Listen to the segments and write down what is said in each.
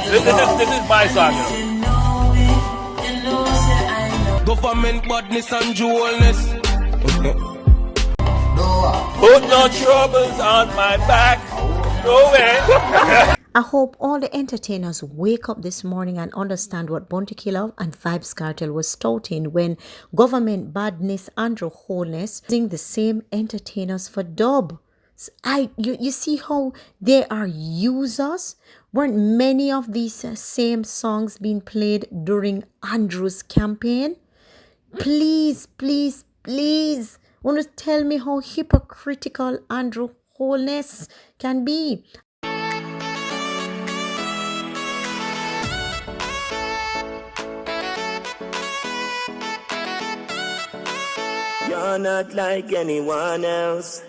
This is my song, you know. Government badness and Holness. Put no troubles on my back. No way. I hope all the entertainers wake up this morning and understand what Bounty Killer and Vybz Kartel was touting when government badness and Holness using the same entertainers for dub. You see how they are users? Weren't many of these same songs being played during Andrew's campaign? Please, please, please, want to tell me how hypocritical Andrew Holness can be? You're not like anyone else.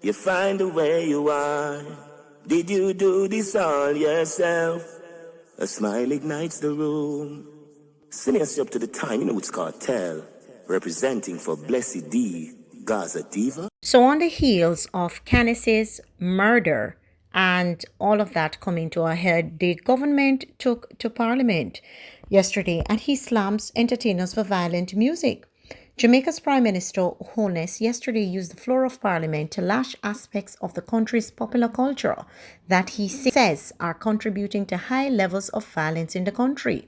You find the way you are. Did you do this all yourself? A smile ignites the room. Sending us up to the time, you know it's Kartel, representing for Blessydgazadiva. So on the heels of Khanice's murder and all of that coming to a head, the government took to Parliament yesterday and he slams entertainers for violent music. Jamaica's Prime Minister Holness yesterday used the floor of Parliament to lash aspects of the country's popular culture that he says are contributing to high levels of violence in the country.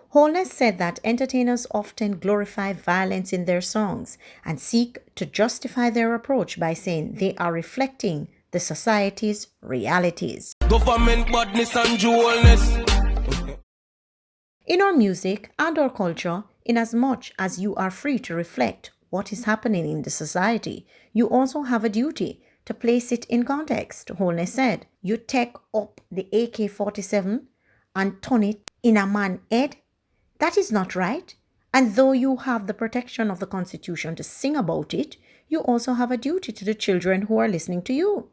Holness said that entertainers often glorify violence in their songs and seek to justify their approach by saying they are reflecting the society's realities. Government badness and Holness. In our music and our culture, inasmuch as you are free to reflect what is happening in the society, you also have a duty to place it in context, Holness said. You take up the AK-47 and turn it in a man's head? That is not right. And though you have the protection of the Constitution to sing about it, you also have a duty to the children who are listening to you.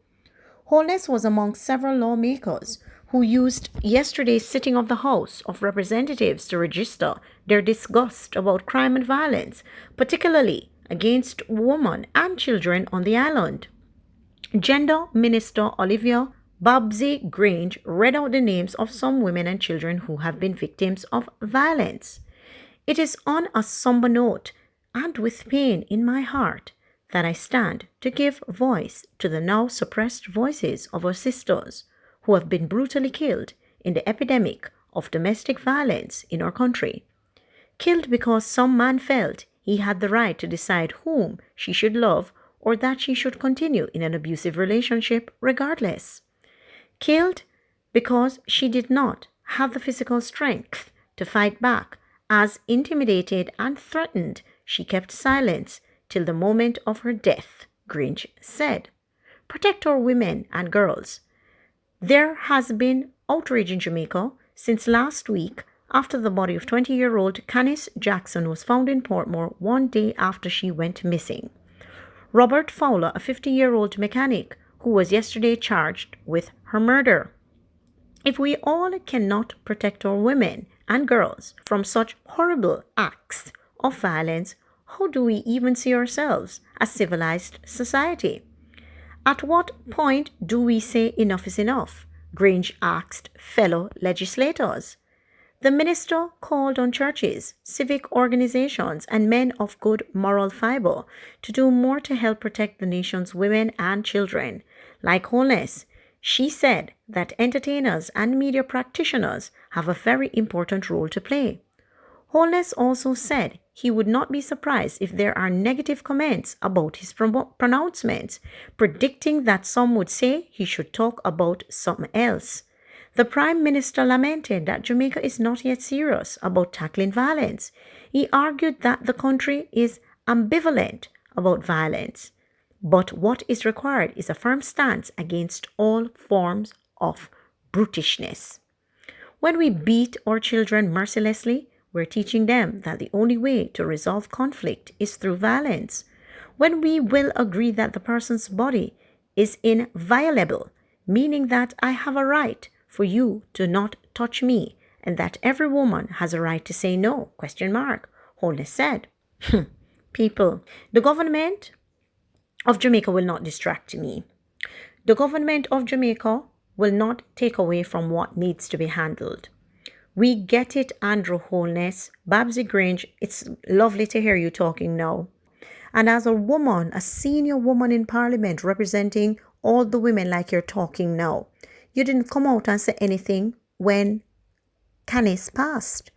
Holness was among several lawmakers who used yesterday's sitting of the House of Representatives to register their disgust about crime and violence, particularly against women and children on the island. Gender Minister Olivia Babsy Grange read out the names of some women and children who have been victims of violence. It is on a somber note and with pain in my heart that I stand to give voice to the now suppressed voices of our sisters who have been brutally killed in the epidemic of domestic violence in our country. Killed because some man felt he had the right to decide whom she should love or that she should continue in an abusive relationship regardless. Killed because she did not have the physical strength to fight back, as intimidated and threatened, she kept silence till the moment of her death, Grinch said. Protect our women and girls. There has been outrage in Jamaica since last week after the body of 20-year-old Khanice Jackson was found in Portmore one day after she went missing. Robert Fowler, a 50-year-old mechanic who was yesterday charged with her murder. If we all cannot protect our women and girls from such horrible acts of violence, how do we even see ourselves as civilized society? At what point do we say enough is enough? Grange asked fellow legislators. The minister called on churches, civic organizations, and men of good moral fiber to do more to help protect the nation's women and children. Like Holness, she said that entertainers and media practitioners have a very important role to play. Holness also said he would not be surprised if there are negative comments about his pronouncements, predicting that some would say he should talk about something else. The Prime Minister lamented that Jamaica is not yet serious about tackling violence. He argued that the country is ambivalent about violence, but what is required is a firm stance against all forms of brutishness. When we beat our children mercilessly, we're teaching them that the only way to resolve conflict is through violence. When we will agree that the person's body is inviolable, meaning that I have a right for you to not touch me and that every woman has a right to say no, ? Holness said. People, the government of Jamaica will not distract me. The government of Jamaica will not take away from what needs to be handled. We get it, Andrew Holness. Babsy Grange, it's lovely to hear you talking now. And as a woman, a senior woman in Parliament representing all the women like you're talking now, you didn't come out and say anything when Khanice passed.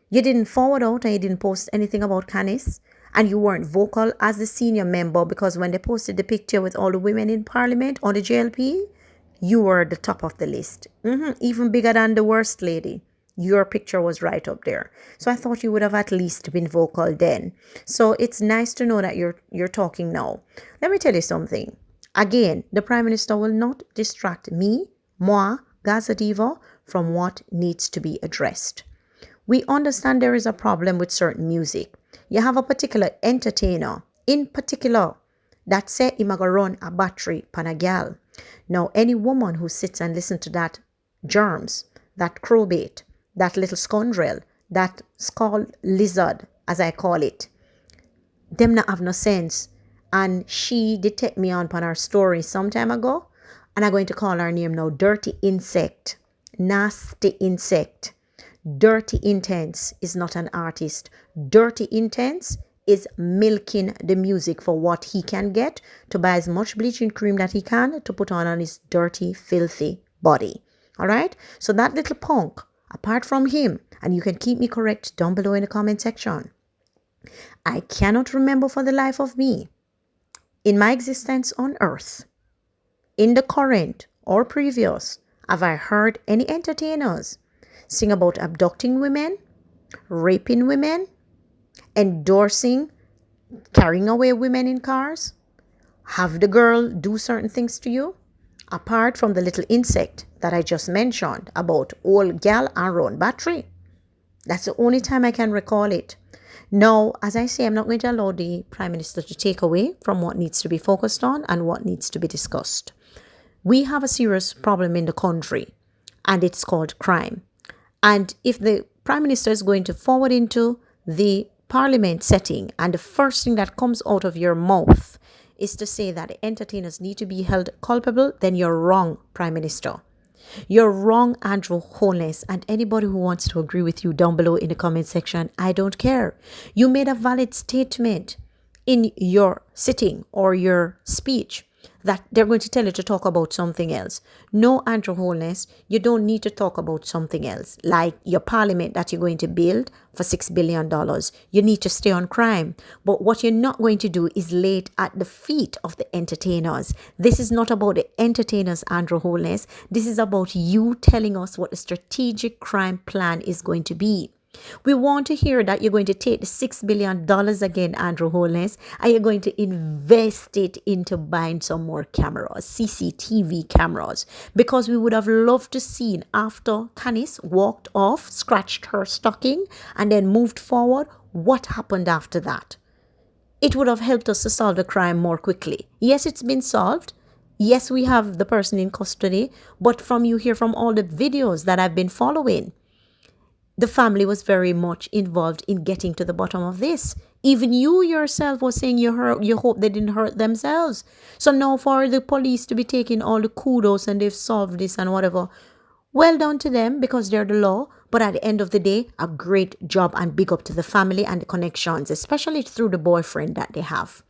You didn't forward out and you didn't post anything about Khanice. And you weren't vocal as the senior member because when they posted the picture with all the women in Parliament on the JLP, you were at the top of the list. Even bigger than the worst lady. Your picture was right up there. So I thought you would have at least been vocal then. So it's nice to know that you're talking now. Let me tell you something. Again, the Prime Minister will not distract me, Gazadiva, from what needs to be addressed. We understand there is a problem with certain music. You have a particular entertainer, in particular, that say he maga run a battery pan a gal. Now, any woman who sits and listens to that germs, that crowbait, that little scoundrel, that skull lizard, as I call it, them not have no sense. And she did take me on her story some time ago, and I'm going to call her name now, Dirty Insect, Nasty Insect. Dirty Intense is not an artist. Dirty Intense is milking the music for what he can get to buy as much bleaching cream that he can to put on his dirty, filthy body. All right? So that little punk, apart from him, and you can keep me correct down below in the comment section, I cannot remember for the life of me, in my existence on earth, in the current or previous, have I heard any entertainers sing about abducting women, raping women, endorsing carrying away women in cars, have the girl do certain things to you, apart from the little insect that I just mentioned about old gal and run battery. That's the only time I can recall it. Now, as I say, I'm not going to allow the Prime Minister to take away from what needs to be focused on and what needs to be discussed. We have a serious problem in the country, and it's called crime. And if the Prime Minister is going to forward into the Parliament setting, and the first thing that comes out of your mouth is to say that the entertainers need to be held culpable, then you're wrong, Prime Minister. You're wrong, Andrew Holness, and anybody who wants to agree with you down below in the comment section, I don't care. You made a valid statement in your sitting or your speech that they're going to tell you to talk about something else. No, Andrew Holness, you don't need to talk about something else, like your parliament that you're going to build for $6 billion. You need to stay on crime. But what you're not going to do is lay it at the feet of the entertainers. This is not about the entertainers, Andrew Holness. This is about you telling us what the strategic crime plan is going to be. We want to hear that you're going to take the $6 billion again, Andrew Holness, and you're going to invest it into buying some more cameras, CCTV cameras, because we would have loved to see after Khanice walked off, scratched her stocking, and then moved forward, what happened after that. It would have helped us to solve the crime more quickly. Yes, it's been solved. Yes, we have the person in custody, but from you hear from all the videos that I've been following, the family was very much involved in getting to the bottom of this. Even you yourself was saying you hope they didn't hurt themselves. So now for the police to be taking all the kudos and they've solved this and whatever, well done to them because they're the law. But at the end of the day, a great job and big up to the family and the connections, especially through the boyfriend that they have.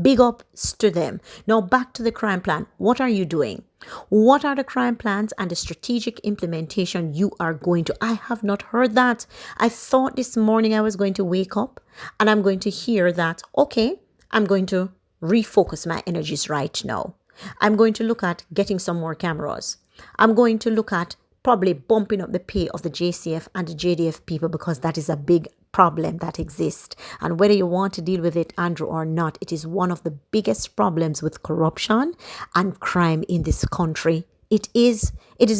Big ups to them. Now back to the crime plan. What are you doing? What are the crime plans and the strategic implementation you are going to? I have not heard that. I thought this morning I was going to wake up and I'm going to hear that, okay, I'm going to refocus my energies right now. I'm going to look at getting some more cameras. I'm going to look at probably bumping up the pay of the JCF and the JDF people because that is a big problem that exists. And whether you want to deal with it, Andrew, or not, it is one of the biggest problems with corruption and crime in this country. It is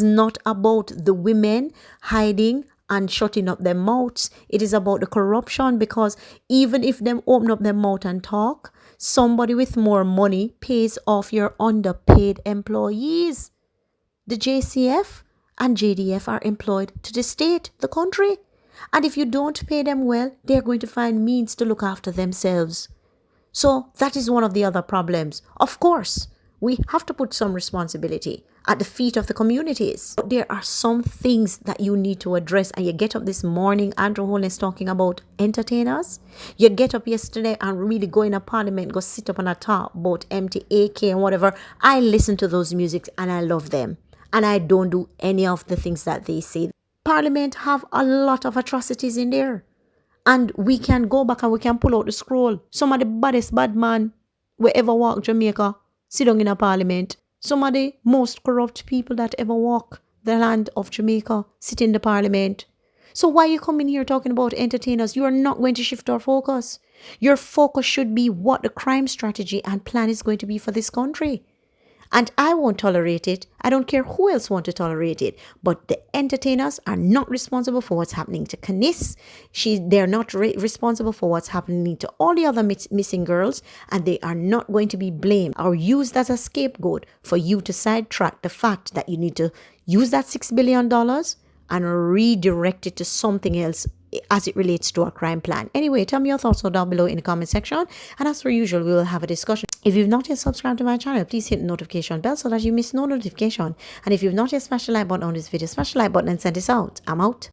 not about the women hiding and shutting up their mouths. It is about the corruption because even if them open up their mouth and talk, somebody with more money pays off your underpaid employees. The JCF and JDF are employed to the state, the country. And if you don't pay them well, they're going to find means to look after themselves. So that is one of the other problems. Of course, We have to put some responsibility at the feet of the communities. But there are some things that you need to address. And you get up this morning, Andrew Holness talking about entertainers. You get up yesterday and really go in a parliament, go sit up on a top about empty AK and whatever. I listen to those music and I love them. And I don't do any of the things that they say. Parliament have a lot of atrocities in there. And we can go back and we can pull out the scroll. Some of the baddest bad man we ever walk Jamaica sit down in a parliament. Some of the most corrupt people that ever walk the land of Jamaica sit in the parliament. So why are you coming here talking about entertainers? You are not going to shift our focus. Your focus should be what the crime strategy and plan is going to be for this country. And I won't tolerate it. I don't care who else wants to tolerate it. But the entertainers are not responsible for what's happening to Khanice. They're not responsible for what's happening to all the other missing girls. And they are not going to be blamed or used as a scapegoat for you to sidetrack the fact that you need to use that $6 billion and redirect it to something else as it relates to a crime plan. Anyway, tell me your thoughts down below in the comment section. And as per usual, we will have a discussion. If you've not yet subscribed to my channel, please hit the notification bell so that you miss no notification. And if you've not yet smashed the like button on this video, smash the like button and send this out. I'm out.